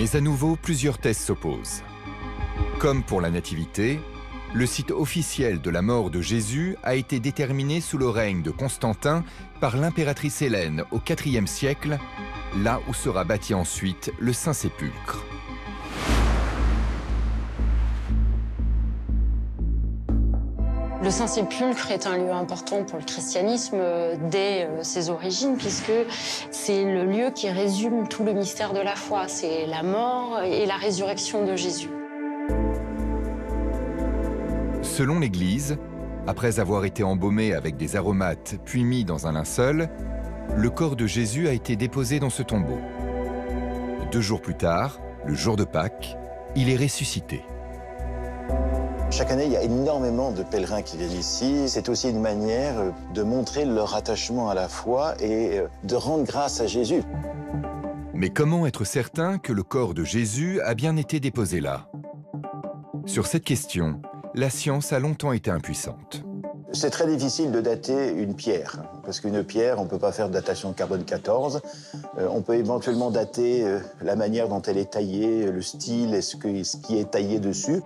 Mais à nouveau, plusieurs thèses s'opposent. Comme pour la Nativité, le site officiel de la mort de Jésus a été déterminé sous le règne de Constantin par l'impératrice Hélène au IVe siècle, là où sera bâti ensuite le Saint-Sépulcre. Le Saint-Sépulcre est un lieu important pour le christianisme dès ses origines, puisque c'est le lieu qui résume tout le mystère de la foi. C'est la mort et la résurrection de Jésus. Selon l'Église, après avoir été embaumé avec des aromates puis mis dans un linceul, le corps de Jésus a été déposé dans ce tombeau. 2 jours plus tard, le jour de Pâques, il est ressuscité. Chaque année, il y a énormément de pèlerins qui viennent ici. C'est aussi une manière de montrer leur attachement à la foi et de rendre grâce à Jésus. Mais comment être certain que le corps de Jésus a bien été déposé là? Sur cette question, la science a longtemps été impuissante. C'est très difficile de dater une pierre, parce qu'une pierre, on ne peut pas faire de datation carbone 14. On peut éventuellement dater la manière dont elle est taillée, le style et ce qui est taillé dessus.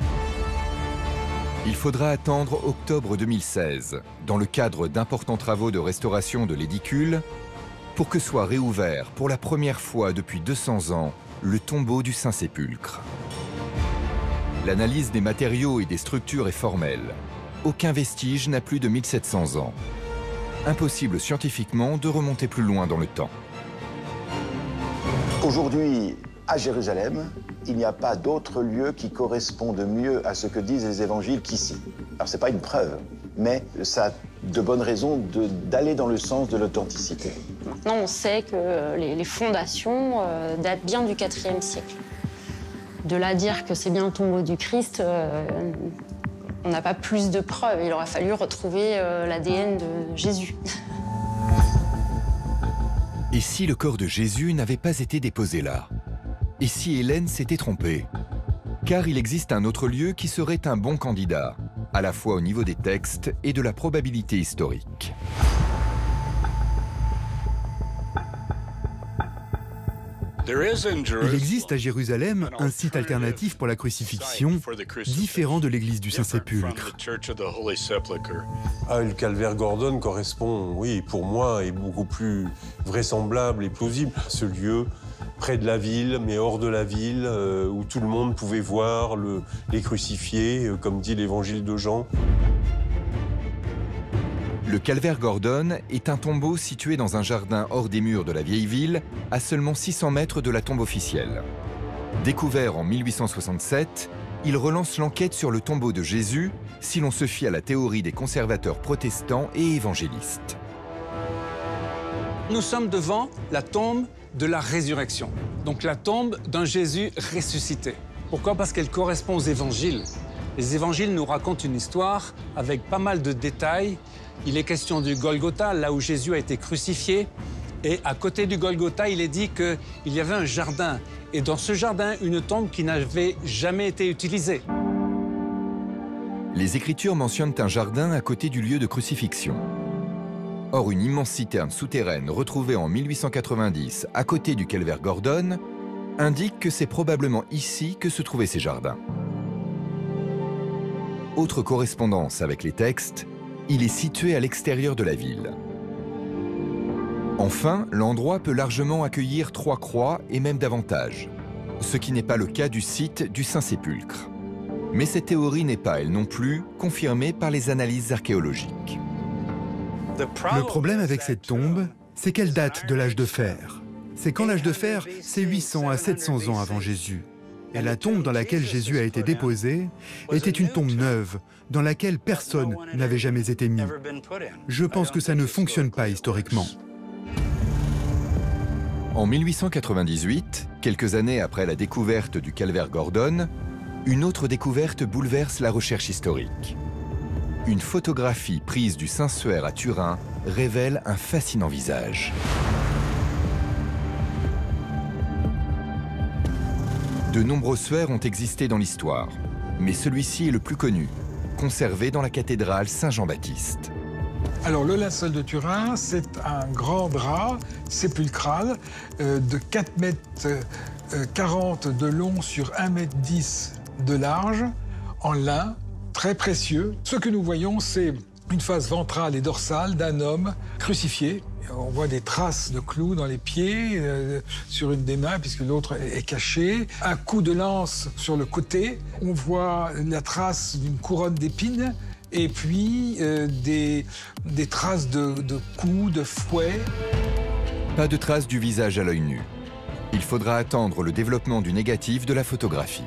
Il faudra attendre octobre 2016, dans le cadre d'importants travaux de restauration de l'édicule, pour que soit réouvert pour la première fois depuis 200 ans le tombeau du Saint-Sépulcre. L'analyse des matériaux et des structures est formelle. Aucun vestige n'a plus de 1700 ans. Impossible scientifiquement de remonter plus loin dans le temps. Aujourd'hui, à Jérusalem, il n'y a pas d'autre lieu qui corresponde mieux à ce que disent les évangiles qu'ici. Alors, ce n'est pas une preuve, mais ça a de bonnes raisons d'aller dans le sens de l'authenticité. Maintenant, on sait que les fondations datent bien du IVe siècle. De là à dire que c'est bien le tombeau du Christ, on n'a pas plus de preuves. Il aura fallu retrouver l'ADN de Jésus. Et si le corps de Jésus n'avait pas été déposé là? Et si Hélène s'était trompée? Car il existe un autre lieu qui serait un bon candidat, à la fois au niveau des textes et de la probabilité historique. Il existe à Jérusalem un site alternatif pour la crucifixion, différent de l'église du Saint-Sépulcre. Le calvaire Gordon correspond, oui, pour moi, est beaucoup plus vraisemblable et plausible. Ce lieu près de la ville, mais hors de la ville, où tout le monde pouvait voir les crucifiés, comme dit l'évangile de Jean. Le calvaire Gordon est un tombeau situé dans un jardin hors des murs de la vieille ville, à seulement 600 mètres de la tombe officielle. Découvert en 1867, il relance l'enquête sur le tombeau de Jésus, si l'on se fie à la théorie des conservateurs protestants et évangélistes. Nous sommes devant la tombe de la résurrection, donc la tombe d'un Jésus ressuscité. Pourquoi? Parce qu'elle correspond aux évangiles. Les évangiles nous racontent une histoire avec pas mal de détails. Il est question du Golgotha, là où Jésus a été crucifié. Et à côté du Golgotha, il est dit qu'il y avait un jardin. Et dans ce jardin, une tombe qui n'avait jamais été utilisée. Les Écritures mentionnent un jardin à côté du lieu de crucifixion. Or, une immense citerne souterraine retrouvée en 1890 à côté du calvaire Gordon indique que c'est probablement ici que se trouvaient ces jardins. Autre correspondance avec les textes, il est situé à l'extérieur de la ville. Enfin, l'endroit peut largement accueillir 3 croix et même davantage, ce qui n'est pas le cas du site du Saint-Sépulcre. Mais cette théorie n'est pas, elle non plus, confirmée par les analyses archéologiques. Le problème avec cette tombe, c'est qu'elle date de l'âge de fer. C'est quand l'âge de fer, c'est 800 à 700 ans avant Jésus. Et la tombe dans laquelle Jésus a été déposé était une tombe neuve, dans laquelle personne n'avait jamais été mis. Je pense que ça ne fonctionne pas historiquement. En 1898, quelques années après la découverte du calvaire Gordon, une autre découverte bouleverse la recherche historique. Une photographie prise du Saint-Suaire à Turin révèle un fascinant visage. De nombreux suaires ont existé dans l'histoire, mais celui-ci est le plus connu, conservé dans la cathédrale Saint-Jean-Baptiste. Alors, le linceul de Turin, c'est un grand drap sépulcral de 4 mètres 40 de long sur 1,10 m de large, en lin, très précieux. Ce que nous voyons, c'est une face ventrale et dorsale d'un homme crucifié. On voit des traces de clous dans les pieds, sur une des mains, puisque l'autre est caché. Un coup de lance sur le côté. On voit la trace d'une couronne d'épines. Et puis des traces de coups, de fouet. Pas de traces du visage à l'œil nu. Il faudra attendre le développement du négatif de la photographie.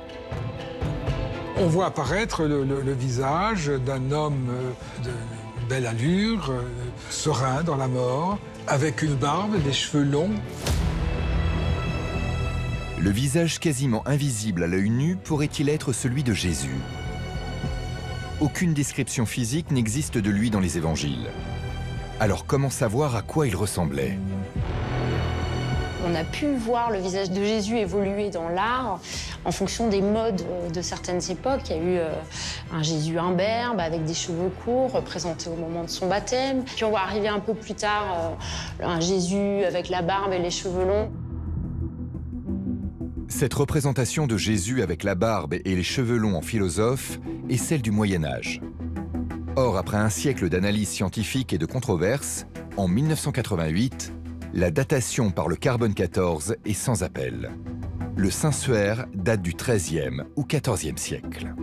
On voit apparaître le visage d'un homme de belle allure, serein dans la mort, avec une barbe, des cheveux longs. Le visage quasiment invisible à l'œil nu pourrait-il être celui de Jésus? Aucune description physique n'existe de lui dans les évangiles. Alors comment savoir à quoi il ressemblait? On a pu voir le visage de Jésus évoluer dans l'art en fonction des modes de certaines époques. Il y a eu un Jésus imberbe avec des cheveux courts représentés au moment de son baptême. Puis on va arriver un peu plus tard un Jésus avec la barbe et les cheveux longs. Cette représentation de Jésus avec la barbe et les cheveux longs en philosophe est celle du Moyen-Âge. Or, après un siècle d'analyse scientifique et de controverses, en 1988, la datation par le carbone 14 est sans appel. Le Saint-Suaire date du XIIIe ou XIVe siècle.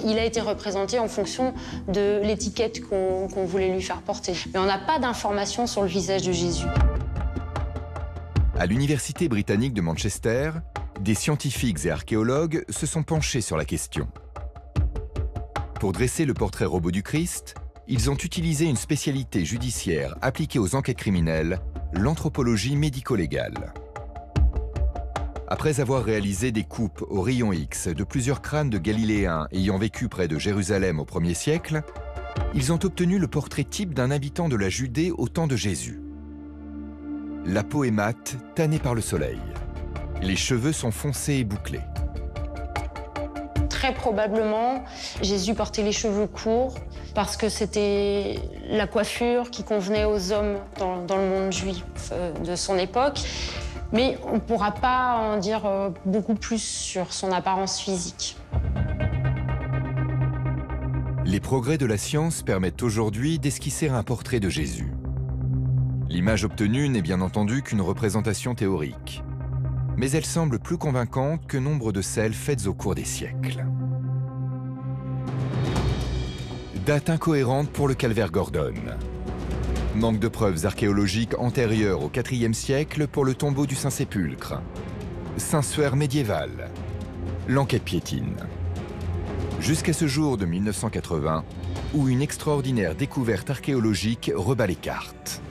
Il a été représenté en fonction de l'étiquette qu'on voulait lui faire porter. Mais on n'a pas d'informations sur le visage de Jésus. À l'Université britannique de Manchester, des scientifiques et archéologues se sont penchés sur la question. Pour dresser le portrait robot du Christ, ils ont utilisé une spécialité judiciaire appliquée aux enquêtes criminelles, l'anthropologie médico-légale. Après avoir réalisé des coupes au rayon X de plusieurs crânes de Galiléens ayant vécu près de Jérusalem au 1er siècle, ils ont obtenu le portrait type d'un habitant de la Judée au temps de Jésus. La peau est mate, tannée par le soleil. Les cheveux sont foncés et bouclés. Très probablement, Jésus portait les cheveux courts parce que c'était la coiffure qui convenait aux hommes dans le monde juif de son époque. Mais on ne pourra pas en dire beaucoup plus sur son apparence physique. Les progrès de la science permettent aujourd'hui d'esquisser un portrait de Jésus. L'image obtenue n'est bien entendu qu'une représentation théorique. Mais elle semble plus convaincante que nombre de celles faites au cours des siècles. Date incohérente pour le calvaire Gordon. Manque de preuves archéologiques antérieures au IVe siècle pour le tombeau du Saint-Sépulcre. Saint-Suaire médiéval. L'enquête piétine. Jusqu'à ce jour de 1980, où une extraordinaire découverte archéologique rebat les cartes.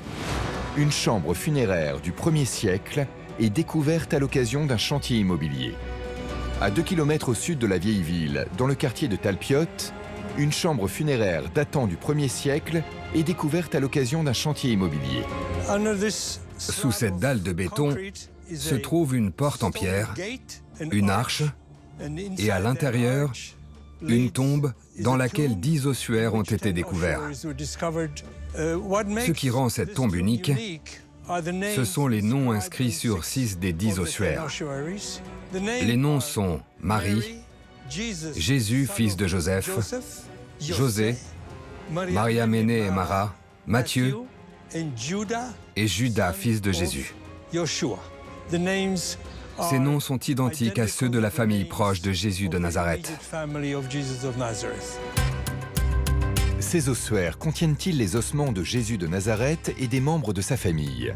Une chambre funéraire du 1er siècle est découverte à l'occasion d'un chantier immobilier. À 2 km au sud de la vieille ville, dans le quartier de Talpiot, une chambre funéraire datant du 1er siècle est découverte à l'occasion d'un chantier immobilier. Sous cette dalle de béton se trouve une porte en pierre, une arche et à l'intérieur, une tombe dans laquelle 10 ossuaires ont été découverts. Ce qui rend cette tombe unique, ce sont les noms inscrits sur 6 des 10 ossuaires. Les noms sont Marie, Jésus, fils de Joseph, José, Maria Ménée et Mara, Matthieu et Judas, fils de Jésus. Ces noms sont identiques à ceux de la famille proche de Jésus de Nazareth. Ces ossuaires contiennent-ils les ossements de Jésus de Nazareth et des membres de sa famille?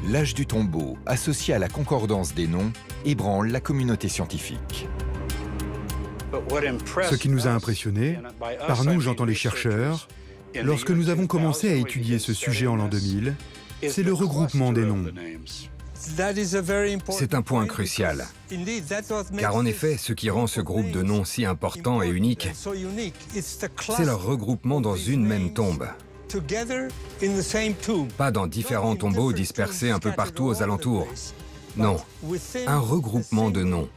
L'âge du tombeau, associé à la concordance des noms, ébranle la communauté scientifique. Ce qui nous a impressionnés, par nous j'entends les chercheurs, lorsque nous avons commencé à étudier ce sujet en l'an 2000, c'est le regroupement des noms. C'est un point crucial, car en effet, ce qui rend ce groupe de noms si important et unique, c'est leur regroupement dans une même tombe. Pas dans différents tombeaux dispersés un peu partout aux alentours. Non, un regroupement de noms.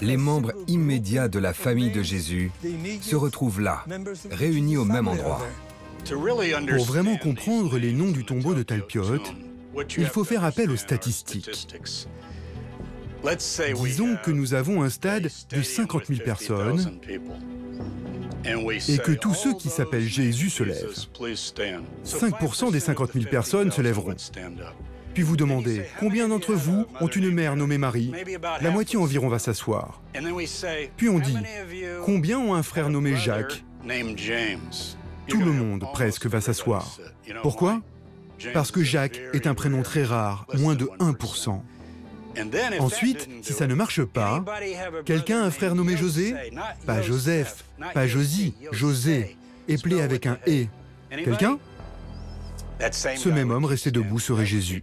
Les membres immédiats de la famille de Jésus se retrouvent là, réunis au même endroit. Pour vraiment comprendre les noms du tombeau de Talpiot, il faut faire appel aux statistiques. Disons que nous avons un stade de 50 000 personnes et que tous ceux qui s'appellent Jésus se lèvent. 5% des 50 000 personnes se lèveront. Puis vous demandez, combien d'entre vous ont une mère nommée Marie? La moitié environ va s'asseoir. Puis on dit, combien ont un frère nommé Jacques? Tout le monde presque va s'asseoir. Pourquoi? Parce que Jacques est un prénom très rare, moins de 1%. Ensuite, si ça ne marche pas, quelqu'un a un frère nommé José? Pas Joseph, pas Josie, José, éplé avec un « et ». Quelqu'un? Ce même homme resté debout serait Jésus.